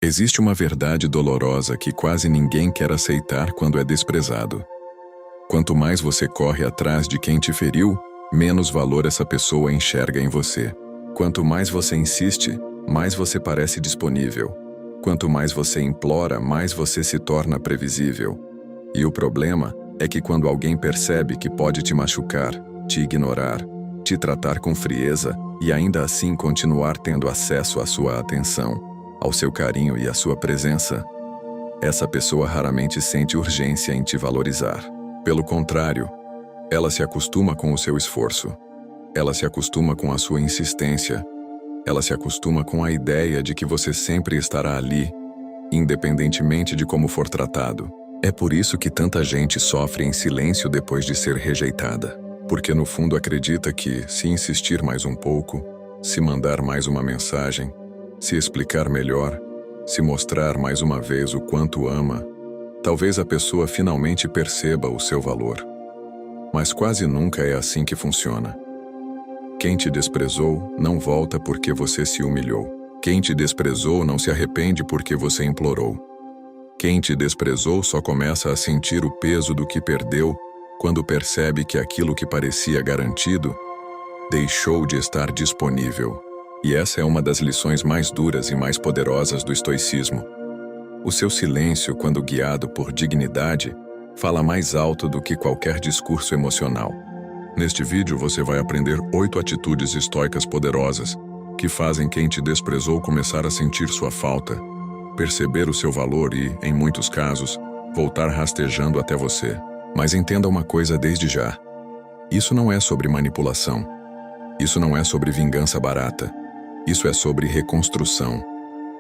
Existe uma verdade dolorosa que quase ninguém quer aceitar quando é desprezado. Quanto mais você corre atrás de quem te feriu, menos valor essa pessoa enxerga em você. Quanto mais você insiste, mais você parece disponível. Quanto mais você implora, mais você se torna previsível. E o problema é que quando alguém percebe que pode te machucar, te ignorar, te tratar com frieza e ainda assim continuar tendo acesso à sua atenção, ao seu carinho e à sua presença, essa pessoa raramente sente urgência em te valorizar. Pelo contrário, ela se acostuma com o seu esforço. Ela se acostuma com a sua insistência. Ela se acostuma com a ideia de que você sempre estará ali, independentemente de como for tratado. É por isso que tanta gente sofre em silêncio depois de ser rejeitada. Porque no fundo acredita que, se insistir mais um pouco, se mandar mais uma mensagem, se explicar melhor, se mostrar mais uma vez o quanto ama, talvez a pessoa finalmente perceba o seu valor. Mas quase nunca é assim que funciona. Quem te desprezou não volta porque você se humilhou. Quem te desprezou não se arrepende porque você implorou. Quem te desprezou só começa a sentir o peso do que perdeu quando percebe que aquilo que parecia garantido deixou de estar disponível. E essa é uma das lições mais duras e mais poderosas do estoicismo. O seu silêncio, quando guiado por dignidade, fala mais alto do que qualquer discurso emocional. Neste vídeo você vai aprender 8 atitudes estoicas poderosas que fazem quem te desprezou começar a sentir sua falta, perceber o seu valor e, em muitos casos, voltar rastejando até você. Mas entenda uma coisa desde já. Isso não é sobre manipulação. Isso não é sobre vingança barata. Isso é sobre reconstrução.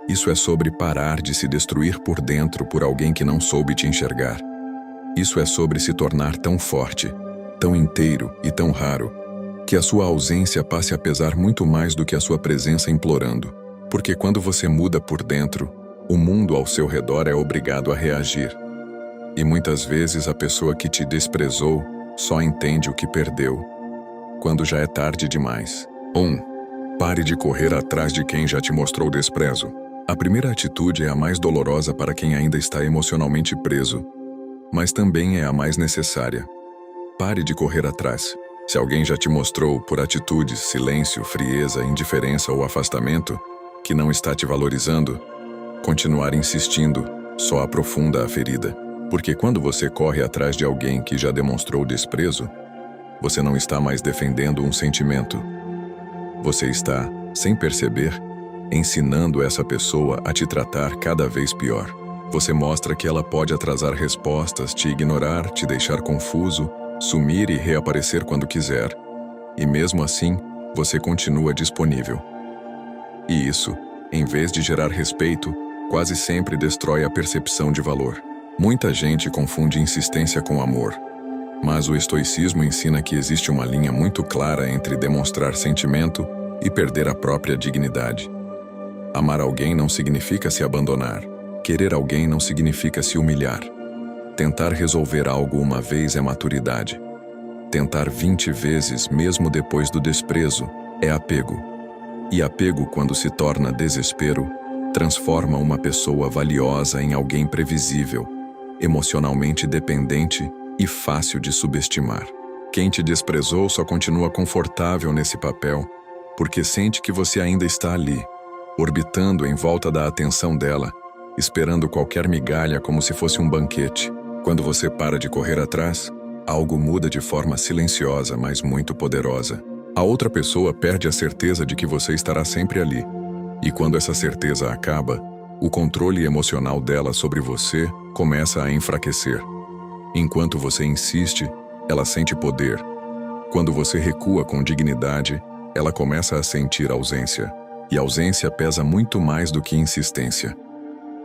Isso é sobre parar de se destruir por dentro por alguém que não soube te enxergar. Isso é sobre se tornar tão forte, tão inteiro e tão raro, que a sua ausência passe a pesar muito mais do que a sua presença implorando. Porque quando você muda por dentro, o mundo ao seu redor é obrigado a reagir. E muitas vezes a pessoa que te desprezou só entende o que perdeu, quando já é tarde demais. 1. Pare de correr atrás de quem já te mostrou desprezo. A primeira atitude é a mais dolorosa para quem ainda está emocionalmente preso, mas também é a mais necessária. Pare de correr atrás. Se alguém já te mostrou, por atitudes, silêncio, frieza, indiferença ou afastamento, que não está te valorizando, continuar insistindo só aprofunda a ferida. Porque quando você corre atrás de alguém que já demonstrou desprezo, você não está mais defendendo um sentimento. Você está, sem perceber, ensinando essa pessoa a te tratar cada vez pior. Você mostra que ela pode atrasar respostas, te ignorar, te deixar confuso, sumir e reaparecer quando quiser. E mesmo assim, você continua disponível. E isso, em vez de gerar respeito, quase sempre destrói a percepção de valor. Muita gente confunde insistência com amor. Mas o estoicismo ensina que existe uma linha muito clara entre demonstrar sentimento e perder a própria dignidade. Amar alguém não significa se abandonar. Querer alguém não significa se humilhar. Tentar resolver algo uma vez é maturidade. Tentar 20 vezes, mesmo depois do desprezo, é apego. E apego, quando se torna desespero, transforma uma pessoa valiosa em alguém previsível, emocionalmente dependente e fácil de subestimar. Quem te desprezou só continua confortável nesse papel, porque sente que você ainda está ali, orbitando em volta da atenção dela, esperando qualquer migalha como se fosse um banquete. Quando você para de correr atrás, algo muda de forma silenciosa, mas muito poderosa. A outra pessoa perde a certeza de que você estará sempre ali. E quando essa certeza acaba, o controle emocional dela sobre você começa a enfraquecer. Enquanto você insiste, ela sente poder. Quando você recua com dignidade, ela começa a sentir ausência. E ausência pesa muito mais do que insistência.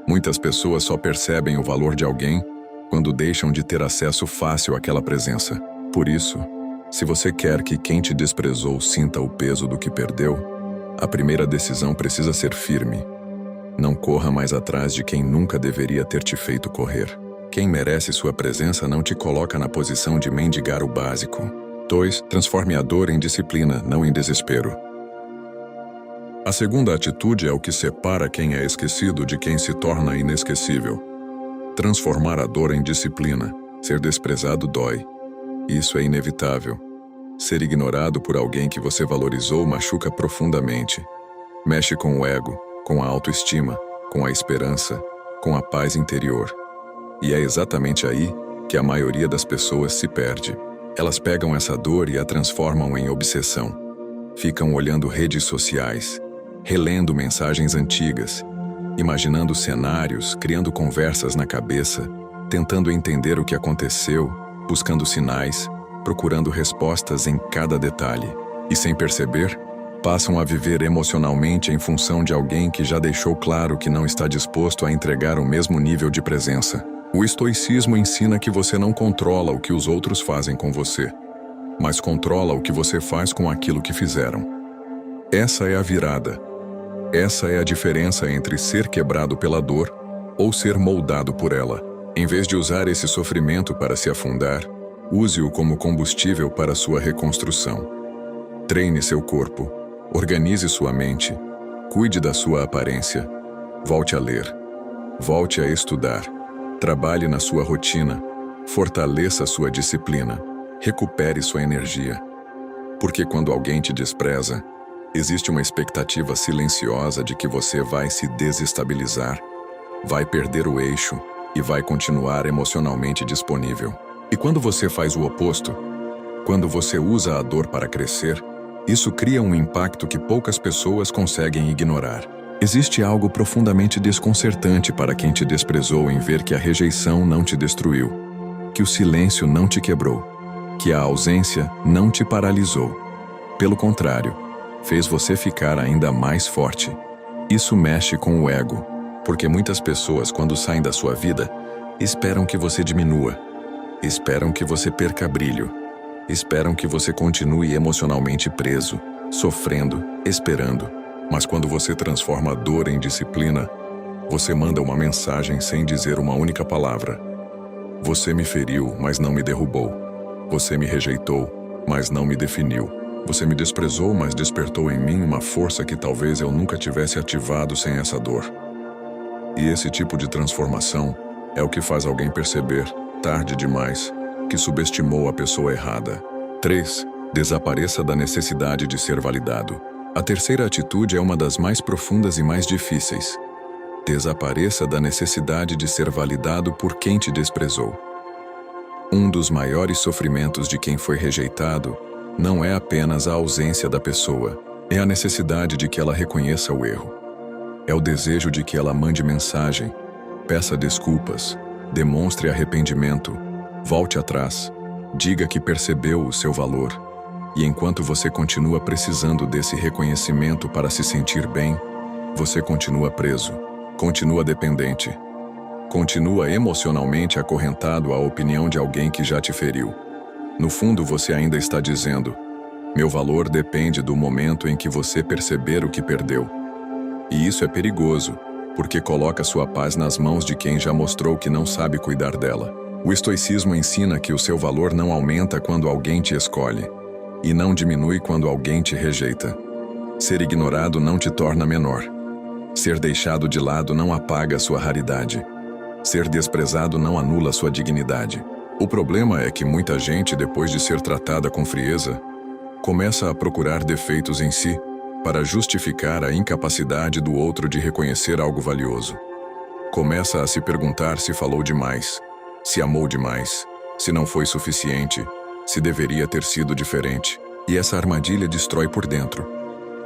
Muitas pessoas só percebem o valor de alguém quando deixam de ter acesso fácil àquela presença. Por isso, se você quer que quem te desprezou sinta o peso do que perdeu, a primeira decisão precisa ser firme. Não corra mais atrás de quem nunca deveria ter te feito correr. Quem merece sua presença não te coloca na posição de mendigar o básico. 2. Transforme a dor em disciplina, não em desespero. A segunda atitude é o que separa quem é esquecido de quem se torna inesquecível. Transformar a dor em disciplina. Ser desprezado dói. Isso é inevitável. Ser ignorado por alguém que você valorizou machuca profundamente. Mexe com o ego, com a autoestima, com a esperança, com a paz interior. E é exatamente aí que a maioria das pessoas se perde. Elas pegam essa dor e a transformam em obsessão. Ficam olhando redes sociais, relendo mensagens antigas, imaginando cenários, criando conversas na cabeça, tentando entender o que aconteceu, buscando sinais, procurando respostas em cada detalhe. E sem perceber, passam a viver emocionalmente em função de alguém que já deixou claro que não está disposto a entregar o mesmo nível de presença. O estoicismo ensina que você não controla o que os outros fazem com você, mas controla o que você faz com aquilo que fizeram. Essa é a virada. Essa é a diferença entre ser quebrado pela dor ou ser moldado por ela. Em vez de usar esse sofrimento para se afundar, use-o como combustível para sua reconstrução. Treine seu corpo, organize sua mente, cuide da sua aparência, volte a ler, volte a estudar, trabalhe na sua rotina, fortaleça sua disciplina, recupere sua energia. Porque quando alguém te despreza, existe uma expectativa silenciosa de que você vai se desestabilizar, vai perder o eixo e vai continuar emocionalmente disponível. E quando você faz o oposto, quando você usa a dor para crescer, isso cria um impacto que poucas pessoas conseguem ignorar. Existe algo profundamente desconcertante para quem te desprezou em ver que a rejeição não te destruiu, que o silêncio não te quebrou, que a ausência não te paralisou. Pelo contrário, fez você ficar ainda mais forte. Isso mexe com o ego, porque muitas pessoas, quando saem da sua vida, esperam que você diminua, esperam que você perca brilho, esperam que você continue emocionalmente preso, sofrendo, esperando. Mas quando você transforma a dor em disciplina, você manda uma mensagem sem dizer uma única palavra. Você me feriu, mas não me derrubou. Você me rejeitou, mas não me definiu. Você me desprezou, mas despertou em mim uma força que talvez eu nunca tivesse ativado sem essa dor. E esse tipo de transformação é o que faz alguém perceber, tarde demais, que subestimou a pessoa errada. 3. Desapareça da necessidade de ser validado. A terceira atitude é uma das mais profundas e mais difíceis. Desapareça da necessidade de ser validado por quem te desprezou. Um dos maiores sofrimentos de quem foi rejeitado não é apenas a ausência da pessoa, é a necessidade de que ela reconheça o erro. É o desejo de que ela mande mensagem, peça desculpas, demonstre arrependimento, volte atrás, diga que percebeu o seu valor. E enquanto você continua precisando desse reconhecimento para se sentir bem, você continua preso, continua dependente, continua emocionalmente acorrentado à opinião de alguém que já te feriu. No fundo, você ainda está dizendo: meu valor depende do momento em que você perceber o que perdeu. E isso é perigoso, porque coloca sua paz nas mãos de quem já mostrou que não sabe cuidar dela. O estoicismo ensina que o seu valor não aumenta quando alguém te escolhe, e não diminui quando alguém te rejeita. Ser ignorado não te torna menor. Ser deixado de lado não apaga sua raridade. Ser desprezado não anula sua dignidade. O problema é que muita gente, depois de ser tratada com frieza, começa a procurar defeitos em si para justificar a incapacidade do outro de reconhecer algo valioso. Começa a se perguntar se falou demais, se amou demais, se não foi suficiente, se deveria ter sido diferente. E essa armadilha destrói por dentro,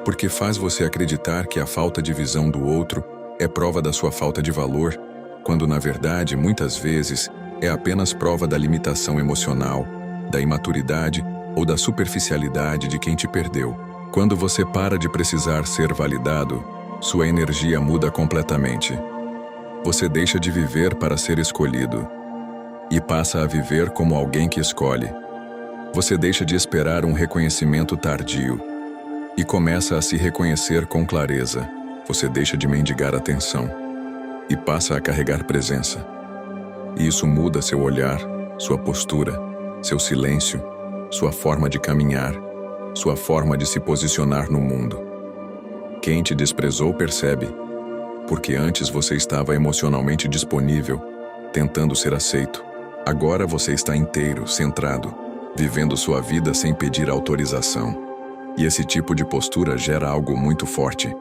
porque faz você acreditar que a falta de visão do outro é prova da sua falta de valor, quando na verdade, muitas vezes, é apenas prova da limitação emocional, da imaturidade ou da superficialidade de quem te perdeu. Quando você para de precisar ser validado, sua energia muda completamente. Você deixa de viver para ser escolhido e passa a viver como alguém que escolhe. Você deixa de esperar um reconhecimento tardio e começa a se reconhecer com clareza. Você deixa de mendigar atenção e passa a carregar presença. E isso muda seu olhar, sua postura, seu silêncio, sua forma de caminhar, sua forma de se posicionar no mundo. Quem te desprezou percebe, porque antes você estava emocionalmente disponível, tentando ser aceito. Agora você está inteiro, centrado, vivendo sua vida sem pedir autorização. E esse tipo de postura gera algo muito forte: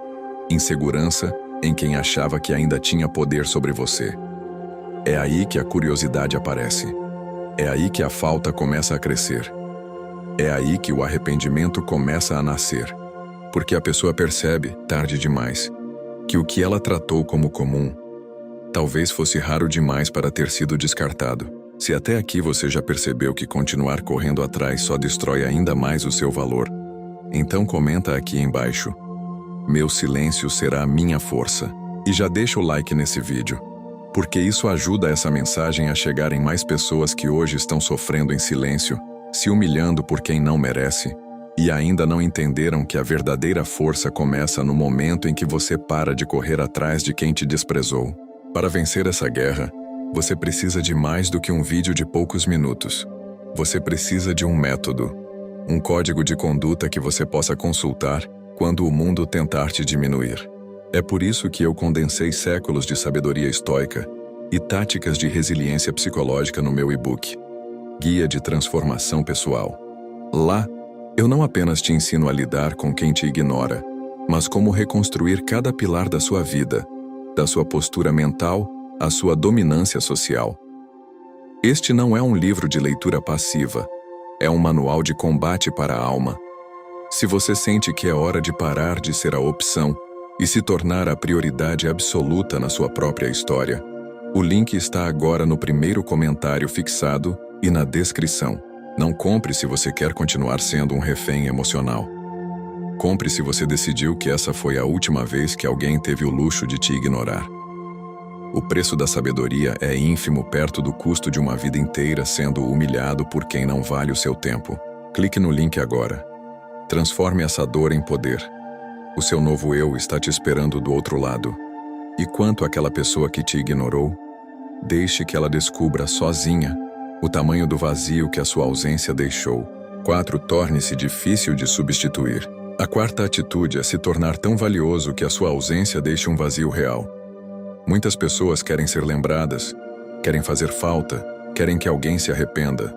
insegurança em quem achava que ainda tinha poder sobre você. É aí que a curiosidade aparece. É aí que a falta começa a crescer. É aí que o arrependimento começa a nascer. Porque a pessoa percebe, tarde demais, que o que ela tratou como comum talvez fosse raro demais para ter sido descartado. Se até aqui você já percebeu que continuar correndo atrás só destrói ainda mais o seu valor, então comenta aqui embaixo: meu silêncio será a minha força. E já deixa o like nesse vídeo, porque isso ajuda essa mensagem a chegar em mais pessoas que hoje estão sofrendo em silêncio, se humilhando por quem não merece, e ainda não entenderam que a verdadeira força começa no momento em que você para de correr atrás de quem te desprezou. Para vencer essa guerra, você precisa de mais do que um vídeo de poucos minutos. Você precisa de um método, um código de conduta que você possa consultar quando o mundo tentar te diminuir. É por isso que eu condensei séculos de sabedoria estoica e táticas de resiliência psicológica no meu e-book, Guia de Transformação Pessoal. Lá, eu não apenas te ensino a lidar com quem te ignora, mas como reconstruir cada pilar da sua vida, da sua postura mental à sua dominância social. Este não é um livro de leitura passiva, é um manual de combate para a alma. Se você sente que é hora de parar de ser a opção e se tornar a prioridade absoluta na sua própria história, o link está agora no primeiro comentário fixado e na descrição. Não compre se você quer continuar sendo um refém emocional. Compre se você decidiu que essa foi a última vez que alguém teve o luxo de te ignorar. O preço da sabedoria é ínfimo perto do custo de uma vida inteira sendo humilhado por quem não vale o seu tempo. Clique no link agora. Transforme essa dor em poder. O seu novo eu está te esperando do outro lado. E quanto àquela pessoa que te ignorou, deixe que ela descubra sozinha o tamanho do vazio que a sua ausência deixou. 4. Torne-se difícil de substituir. A quarta atitude é se tornar tão valioso que a sua ausência deixe um vazio real. Muitas pessoas querem ser lembradas, querem fazer falta, querem que alguém se arrependa,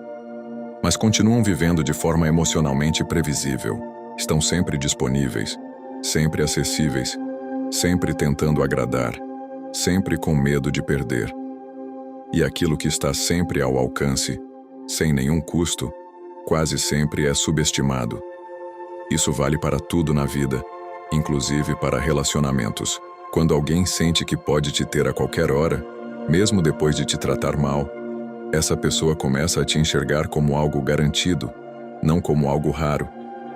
mas continuam vivendo de forma emocionalmente previsível. Estão sempre disponíveis, sempre acessíveis, sempre tentando agradar, sempre com medo de perder. E aquilo que está sempre ao alcance, sem nenhum custo, quase sempre é subestimado. Isso vale para tudo na vida, inclusive para relacionamentos. Quando alguém sente que pode te ter a qualquer hora, mesmo depois de te tratar mal, essa pessoa começa a te enxergar como algo garantido, não como algo raro,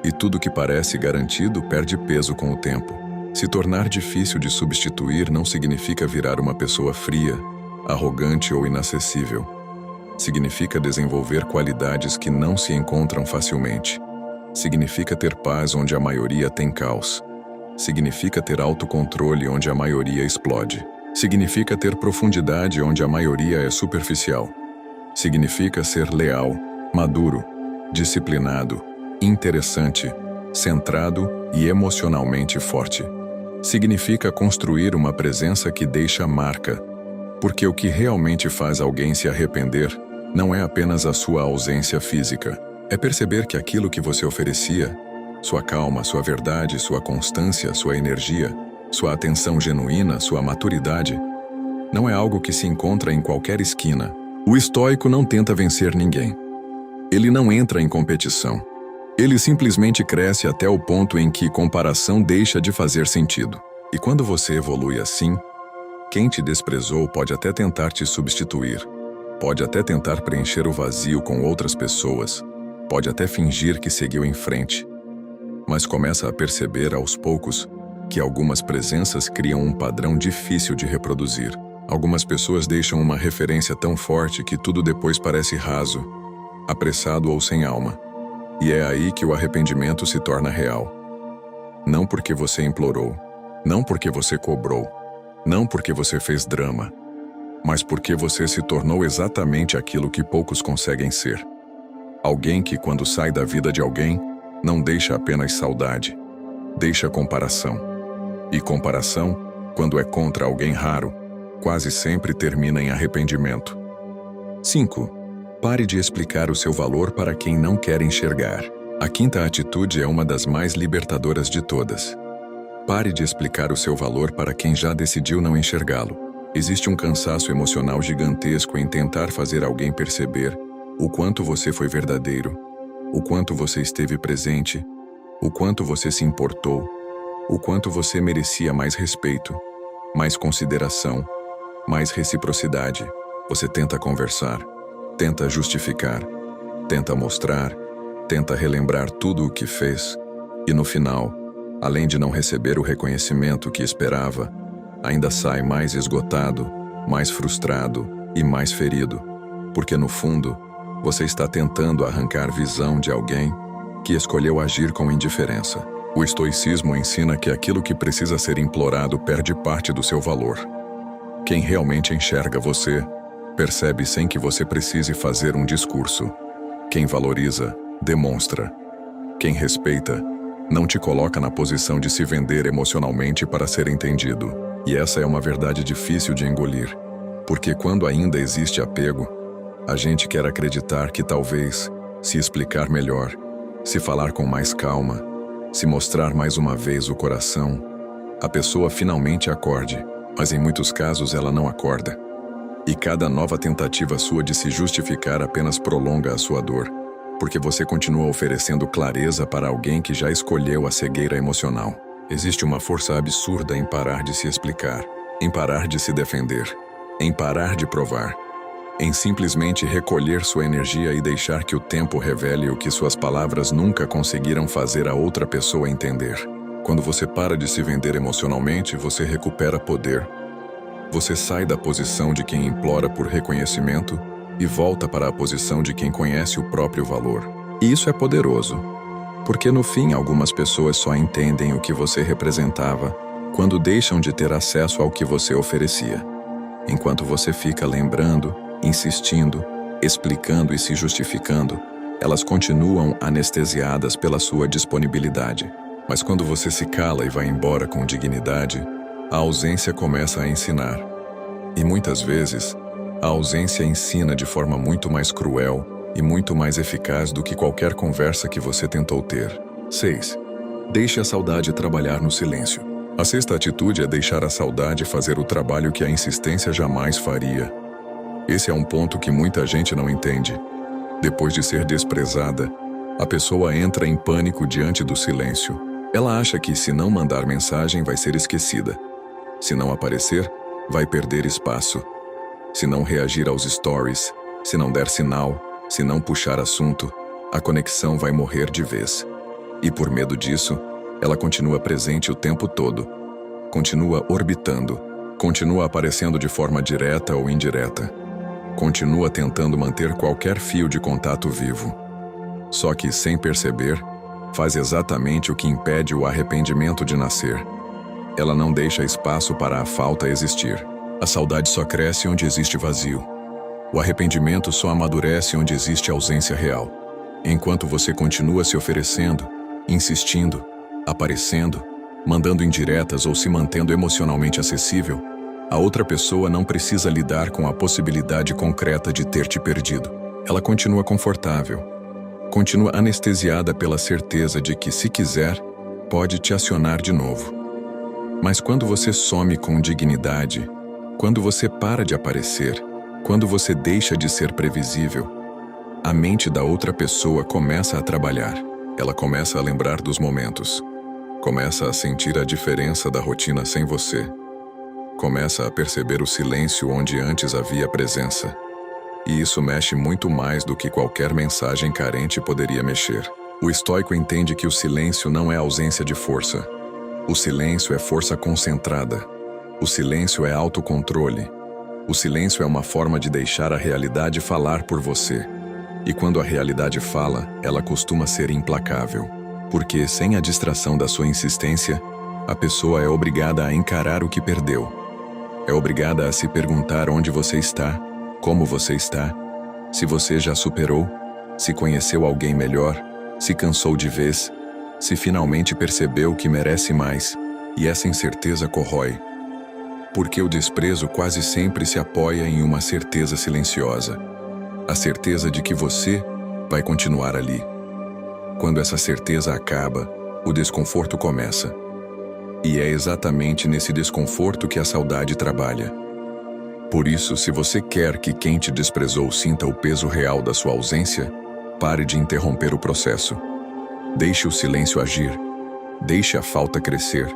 e tudo que parece garantido perde peso com o tempo. Se tornar difícil de substituir não significa virar uma pessoa fria, arrogante ou inacessível. Significa desenvolver qualidades que não se encontram facilmente. Significa ter paz onde a maioria tem caos. Significa ter autocontrole onde a maioria explode. Significa ter profundidade onde a maioria é superficial. Significa ser leal, maduro, disciplinado, interessante, centrado e emocionalmente forte. Significa construir uma presença que deixa marca, porque o que realmente faz alguém se arrepender não é apenas a sua ausência física. É perceber que aquilo que você oferecia, sua calma, sua verdade, sua constância, sua energia, sua atenção genuína, sua maturidade, não é algo que se encontra em qualquer esquina. O estoico não tenta vencer ninguém. Ele não entra em competição. Ele simplesmente cresce até o ponto em que comparação deixa de fazer sentido. E quando você evolui assim, quem te desprezou pode até tentar te substituir, pode até tentar preencher o vazio com outras pessoas, pode até fingir que seguiu em frente, mas começa a perceber aos poucos que algumas presenças criam um padrão difícil de reproduzir. Algumas pessoas deixam uma referência tão forte que tudo depois parece raso, apressado ou sem alma. E é aí que o arrependimento se torna real. Não porque você implorou, não porque você cobrou, não porque você fez drama, mas porque você se tornou exatamente aquilo que poucos conseguem ser. Alguém que, quando sai da vida de alguém, não deixa apenas saudade, deixa comparação. E comparação, quando é contra alguém raro, quase sempre termina em arrependimento. 5. Pare de explicar o seu valor para quem não quer enxergar. A quinta atitude é uma das mais libertadoras de todas. Pare de explicar o seu valor para quem já decidiu não enxergá-lo. Existe um cansaço emocional gigantesco em tentar fazer alguém perceber o quanto você foi verdadeiro, o quanto você esteve presente, o quanto você se importou, o quanto você merecia mais respeito, mais consideração, mais reciprocidade. Você tenta conversar, tenta justificar, tenta mostrar, tenta relembrar tudo o que fez, e no final, além de não receber o reconhecimento que esperava, ainda sai mais esgotado, mais frustrado e mais ferido, porque no fundo, você está tentando arrancar visão de alguém que escolheu agir com indiferença. O estoicismo ensina que aquilo que precisa ser implorado perde parte do seu valor. Quem realmente enxerga você, percebe sem que você precise fazer um discurso. Quem valoriza, demonstra. Quem respeita, não te coloca na posição de se vender emocionalmente para ser entendido. E essa é uma verdade difícil de engolir, porque quando ainda existe apego, a gente quer acreditar que talvez, se explicar melhor, se falar com mais calma, se mostrar mais uma vez o coração, a pessoa finalmente acorde, mas em muitos casos ela não acorda. E cada nova tentativa sua de se justificar apenas prolonga a sua dor, porque você continua oferecendo clareza para alguém que já escolheu a cegueira emocional. Existe uma força absurda em parar de se explicar, em parar de se defender, em parar de provar, em simplesmente recolher sua energia e deixar que o tempo revele o que suas palavras nunca conseguiram fazer a outra pessoa entender. Quando você para de se vender emocionalmente, você recupera poder. Você sai da posição de quem implora por reconhecimento e volta para a posição de quem conhece o próprio valor. E isso é poderoso, porque no fim algumas pessoas só entendem o que você representava quando deixam de ter acesso ao que você oferecia. Enquanto você fica lembrando, insistindo, explicando e se justificando, elas continuam anestesiadas pela sua disponibilidade. Mas quando você se cala e vai embora com dignidade, a ausência começa a ensinar. E muitas vezes, a ausência ensina de forma muito mais cruel e muito mais eficaz do que qualquer conversa que você tentou ter. 6. Deixe a saudade trabalhar no silêncio. A sexta atitude é deixar a saudade fazer o trabalho que a insistência jamais faria. Esse é um ponto que muita gente não entende. Depois de ser desprezada, a pessoa entra em pânico diante do silêncio. Ela acha que se não mandar mensagem vai ser esquecida. Se não aparecer, vai perder espaço. Se não reagir aos stories, se não der sinal, se não puxar assunto, a conexão vai morrer de vez. E por medo disso, ela continua presente o tempo todo. Continua orbitando. Continua aparecendo de forma direta ou indireta. Continua tentando manter qualquer fio de contato vivo. Só que, sem perceber, faz exatamente o que impede o arrependimento de nascer. Ela não deixa espaço para a falta existir. A saudade só cresce onde existe vazio. O arrependimento só amadurece onde existe ausência real. Enquanto você continua se oferecendo, insistindo, aparecendo, mandando indiretas ou se mantendo emocionalmente acessível, a outra pessoa não precisa lidar com a possibilidade concreta de ter te perdido. Ela continua confortável. Continua anestesiada pela certeza de que, se quiser, pode te acionar de novo. Mas quando você some com dignidade, quando você para de aparecer, quando você deixa de ser previsível, a mente da outra pessoa começa a trabalhar. Ela começa a lembrar dos momentos. Começa a sentir a diferença da rotina sem você. Começa a perceber o silêncio onde antes havia presença. E isso mexe muito mais do que qualquer mensagem carente poderia mexer. O estoico entende que o silêncio não é ausência de força. O silêncio é força concentrada. O silêncio é autocontrole. O silêncio é uma forma de deixar a realidade falar por você. E quando a realidade fala, ela costuma ser implacável. Porque, sem a distração da sua insistência, a pessoa é obrigada a encarar o que perdeu. É obrigada a se perguntar onde você está, como você está, se você já superou, se conheceu alguém melhor, se cansou de vez, se finalmente percebeu que merece mais. E essa incerteza corrói, porque o desprezo quase sempre se apoia em uma certeza silenciosa, a certeza de que você vai continuar ali. Quando essa certeza acaba, o desconforto começa. E é exatamente nesse desconforto que a saudade trabalha. Por isso, se você quer que quem te desprezou sinta o peso real da sua ausência, pare de interromper o processo. Deixe o silêncio agir. Deixe a falta crescer.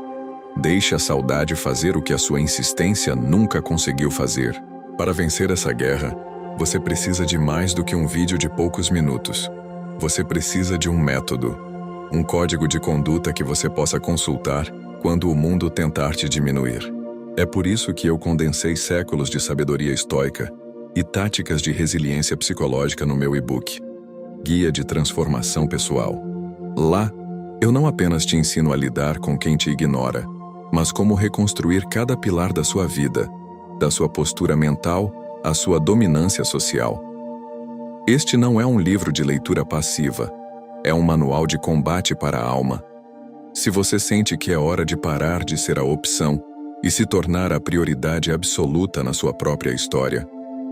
Deixe a saudade fazer o que a sua insistência nunca conseguiu fazer. Para vencer essa guerra, você precisa de mais do que um vídeo de poucos minutos. Você precisa de um método, um código de conduta que você possa consultar quando o mundo tentar te diminuir. É por isso que eu condensei séculos de sabedoria estoica e táticas de resiliência psicológica no meu e-book, Guia de Transformação Pessoal. Lá, eu não apenas te ensino a lidar com quem te ignora, mas como reconstruir cada pilar da sua vida, da sua postura mental à sua dominância social. Este não é um livro de leitura passiva, é um manual de combate para a alma. Se você sente que é hora de parar de ser a opção e se tornar a prioridade absoluta na sua própria história,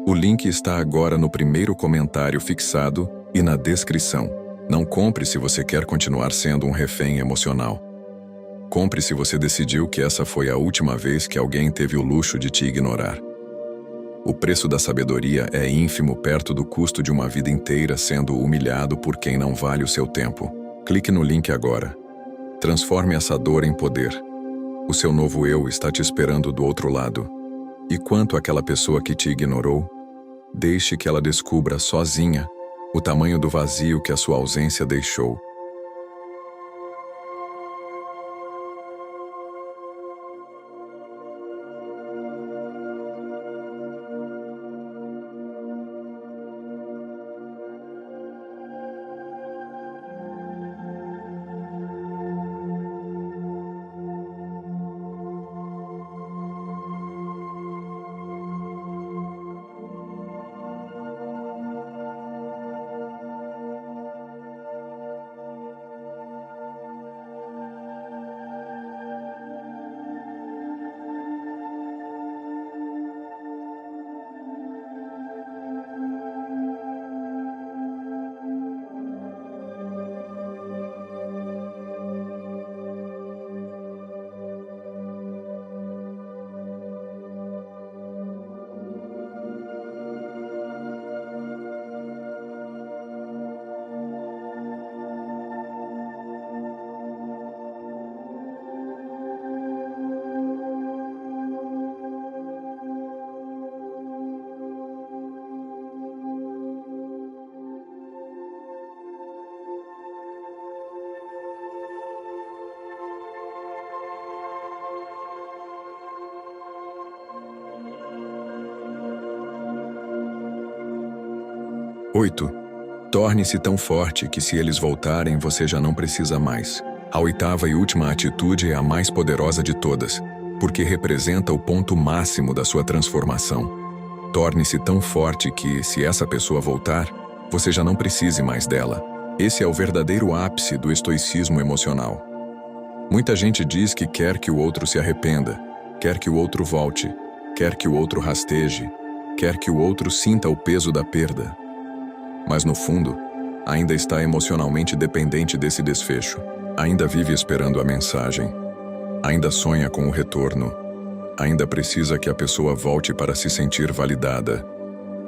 o link está agora no primeiro comentário fixado e na descrição. Não compre se você quer continuar sendo um refém emocional. Compre se você decidiu que essa foi a última vez que alguém teve o luxo de te ignorar. O preço da sabedoria é ínfimo perto do custo de uma vida inteira sendo humilhado por quem não vale o seu tempo. Clique no link agora. Transforme essa dor em poder. O seu novo eu está te esperando do outro lado. E quanto àquela pessoa que te ignorou, deixe que ela descubra sozinha o tamanho do vazio que a sua ausência deixou. Oito. Torne-se tão forte que se eles voltarem você já não precisa mais. A oitava e última atitude é a mais poderosa de todas, porque representa o ponto máximo da sua transformação. Torne-se tão forte que, se essa pessoa voltar, você já não precise mais dela. Esse é o verdadeiro ápice do estoicismo emocional. Muita gente diz que quer que o outro se arrependa, quer que o outro volte, quer que o outro rasteje, quer que o outro sinta o peso da perda. Mas no fundo, ainda está emocionalmente dependente desse desfecho. Ainda vive esperando a mensagem. Ainda sonha com o retorno. Ainda precisa que a pessoa volte para se sentir validada.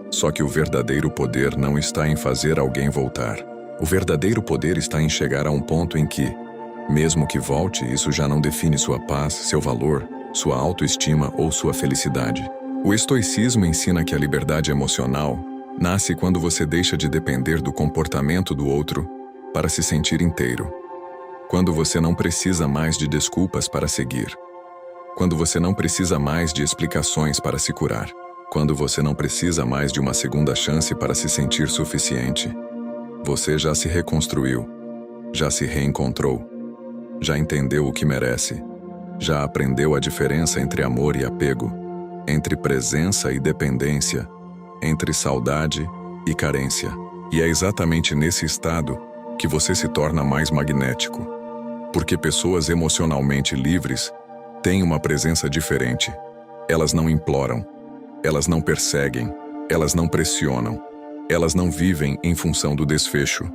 Só que o verdadeiro poder não está em fazer alguém voltar. O verdadeiro poder está em chegar a um ponto em que, mesmo que volte, isso já não define sua paz, seu valor, sua autoestima ou sua felicidade. O estoicismo ensina que a liberdade emocional nasce quando você deixa de depender do comportamento do outro para se sentir inteiro. Quando você não precisa mais de desculpas para seguir. Quando você não precisa mais de explicações para se curar. Quando você não precisa mais de uma segunda chance para se sentir suficiente. Você já se reconstruiu. Já se reencontrou. Já entendeu o que merece. Já aprendeu a diferença entre amor e apego. Entre presença e dependência. Entre saudade e carência. E é exatamente nesse estado que você se torna mais magnético. Porque pessoas emocionalmente livres têm uma presença diferente. Elas não imploram, elas não perseguem, elas não pressionam, elas não vivem em função do desfecho.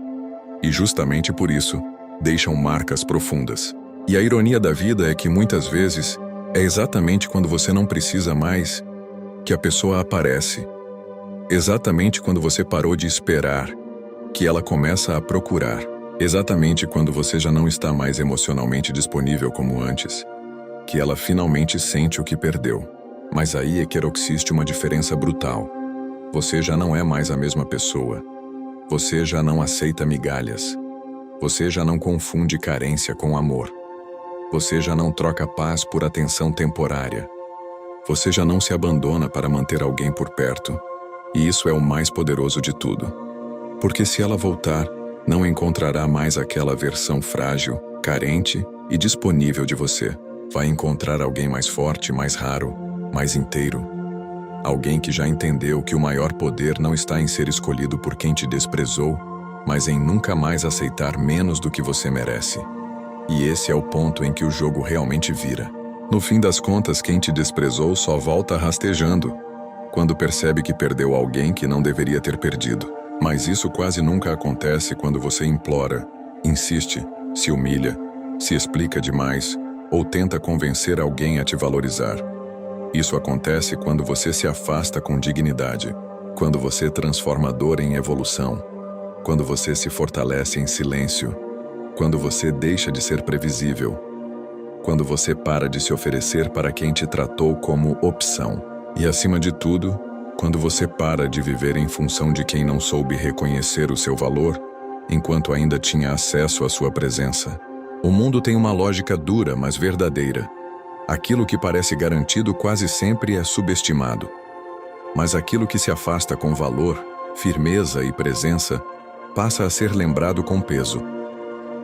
E justamente por isso, deixam marcas profundas. E a ironia da vida é que muitas vezes é exatamente quando você não precisa mais que a pessoa aparece. Exatamente quando você parou de esperar que ela começa a procurar. Exatamente quando você já não está mais emocionalmente disponível como antes, que ela finalmente sente o que perdeu. Mas aí é que existe uma diferença brutal. Você já não é mais a mesma pessoa. Você já não aceita migalhas. Você já não confunde carência com amor. Você já não troca paz por atenção temporária. Você já não se abandona para manter alguém por perto. E isso é o mais poderoso de tudo. Porque se ela voltar, não encontrará mais aquela versão frágil, carente e disponível de você. Vai encontrar alguém mais forte, mais raro, mais inteiro. Alguém que já entendeu que o maior poder não está em ser escolhido por quem te desprezou, mas em nunca mais aceitar menos do que você merece. E esse é o ponto em que o jogo realmente vira. No fim das contas, quem te desprezou só volta rastejando, quando percebe que perdeu alguém que não deveria ter perdido. Mas isso quase nunca acontece quando você implora, insiste, se humilha, se explica demais ou tenta convencer alguém a te valorizar. Isso acontece quando você se afasta com dignidade, quando você transforma a dor em evolução, quando você se fortalece em silêncio, quando você deixa de ser previsível, quando você para de se oferecer para quem te tratou como opção. E acima de tudo, quando você para de viver em função de quem não soube reconhecer o seu valor, enquanto ainda tinha acesso à sua presença. O mundo tem uma lógica dura, mas verdadeira. Aquilo que parece garantido quase sempre é subestimado. Mas aquilo que se afasta com valor, firmeza e presença, passa a ser lembrado com peso.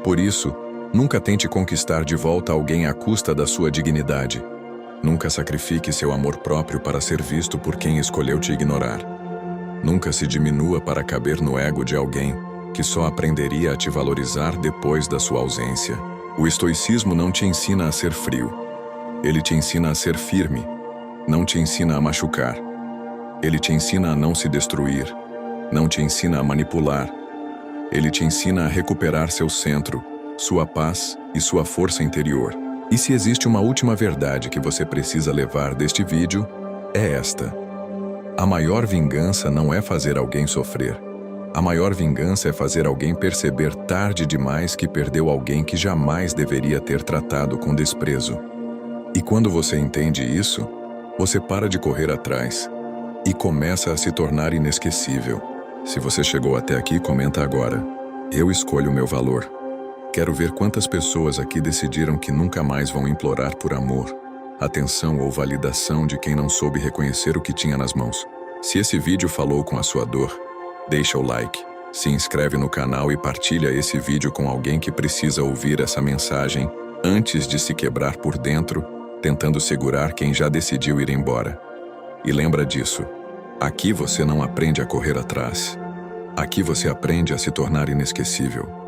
Por isso, nunca tente conquistar de volta alguém à custa da sua dignidade. Nunca sacrifique seu amor próprio para ser visto por quem escolheu te ignorar. Nunca se diminua para caber no ego de alguém que só aprenderia a te valorizar depois da sua ausência. O estoicismo não te ensina a ser frio. Ele te ensina a ser firme. Não te ensina a machucar. Ele te ensina a não se destruir. Não te ensina a manipular. Ele te ensina a recuperar seu centro, sua paz e sua força interior. E se existe uma última verdade que você precisa levar deste vídeo, é esta. A maior vingança não é fazer alguém sofrer. A maior vingança é fazer alguém perceber tarde demais que perdeu alguém que jamais deveria ter tratado com desprezo. E quando você entende isso, você para de correr atrás e começa a se tornar inesquecível. Se você chegou até aqui, comenta agora. Eu escolho o meu valor. Quero ver quantas pessoas aqui decidiram que nunca mais vão implorar por amor, atenção ou validação de quem não soube reconhecer o que tinha nas mãos. Se esse vídeo falou com a sua dor, deixa o like, se inscreve no canal e partilha esse vídeo com alguém que precisa ouvir essa mensagem antes de se quebrar por dentro, tentando segurar quem já decidiu ir embora. E lembra disso, aqui você não aprende a correr atrás. Aqui você aprende a se tornar inesquecível.